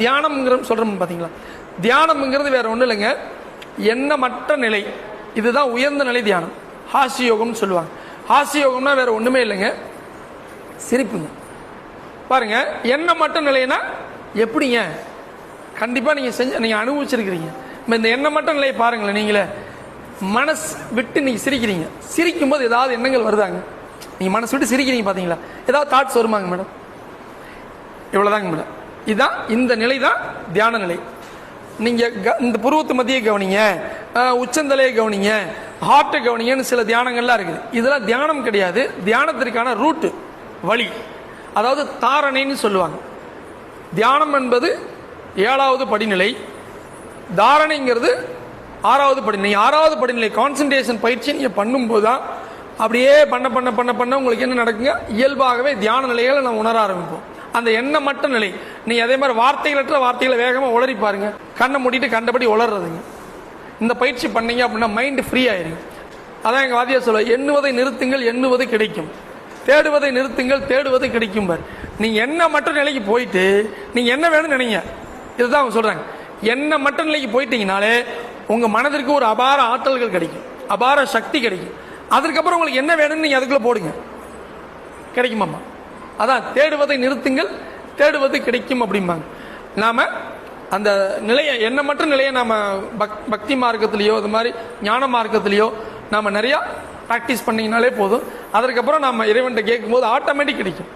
தியானம்ங்கிற சொல்கிறோம் பார்த்தீங்களா, தியானம்ங்கிறது வேற ஒன்றும் இல்லைங்க, எண்ணமற்ற நிலை. இதுதான் உயர்ந்த நிலை தியானம். ஹாஸ்ய யோகம்னு சொல்லுவாங்க. ஹாஸ்ய யோகம்னா வேற ஒன்றுமே இல்லைங்க, சிரிப்புங்க. பாருங்க, எண்ணமற்ற நிலைனா எப்படிங்க? கண்டிப்பாக நீங்கள் அனுபவிச்சிருக்கிறீங்க. இந்த எண்ணமற்ற நிலையை பாருங்களேன். நீங்களே மனசு விட்டு நீங்கள் சிரிக்கிறீங்க, சிரிக்கும் போது ஏதாவது எண்ணங்கள் வருதாங்க? நீங்கள் மனசு விட்டு சிரிக்கிறீங்க பார்த்தீங்களா, ஏதாவது தாட்ஸ் வருமாங்க மேடம்? இவ்வளோதாங்க மேடம். இதுதான் இந்த நிலை தான் தியான நிலை. நீங்கள் இந்த புருவத்து மத்தியை கவனிங்க, உச்சந்தலையை கவனிங்க, ஹார்ட்டை கவனிங்கன்னு சில தியானங்கள்லாம் இருக்குது. இதெல்லாம் தியானம் கிடையாது, தியானத்திற்கான ரூட்டு, வழி. அதாவது தாரணைன்னு சொல்லுவாங்க. தியானம் என்பது 7வது படிநிலை, தாரணைங்கிறது 6வது படிநிலை. 6வது படிநிலை கான்சன்ட்ரேஷன் பயிற்சி நீங்கள் பண்ணும்போது தான் அப்படியே பண்ண பண்ண பண்ண பண்ண உங்களுக்கு என்ன நடக்குங்க, இயல்பாகவே தியான நிலைகளை நம்ம உணர ஆரம்பிப்போம். அந்த எண்ணமற்ற நிலை. நீ அதே மாதிரி வார்த்தைகளற்ற வார்த்தைகளை வேகமாக உளறி பாருங்க, கண்ணை மூடிட்டு கண்டபடி உளர்றதுங்க. இந்த பயிற்சி பண்ணீங்க அப்படின்னா மைண்டு ஃப்ரீ ஆயிருங்க. அதான் எங்கள் வாத்தியார் சொல்ல, எண்ணுவதை நிறுத்துங்கள், எண்ணுவது கிடைக்கும். தேடுவதை நிறுத்துங்கள், தேடுவது கிடைக்கும். பார், நீங்க எண்ணமற்ற நிலைக்கு போயிட்டு நீங்க என்ன வேணும்னு நினைங்க. இதுதான் அவங்க சொல்றாங்க. எண்ணமற்ற நிலைக்கு போயிட்டீங்கனாலே உங்க மனதிற்கு ஒரு அபார ஆற்றல்கள் கிடைக்கும், அபார சக்தி கிடைக்கும். அதற்கப்புறம் உங்களுக்கு என்ன வேணும்னு நீங்க அதுக்குள்ள போடுங்க, கிடைக்குமாம்மா. அதான் தேடுவதை நிறுத்துங்கள், தேடுவது கிடைக்கும் அப்படிம்பாங்க. நாம அந்த நிலையை, எண்ணமற்ற நிலையை நாம பக்தி மார்க்கத்திலேயோ அது மாதிரி ஞான மார்க்கத்திலேயோ நாம நிறைய பிராக்டிஸ் பண்ணீங்கனாலே போதும். அதற்கப்புறம் நாம இறைவன்கிட்ட கேட்கும்போது ஆட்டோமேட்டிக் கிடைக்கும்.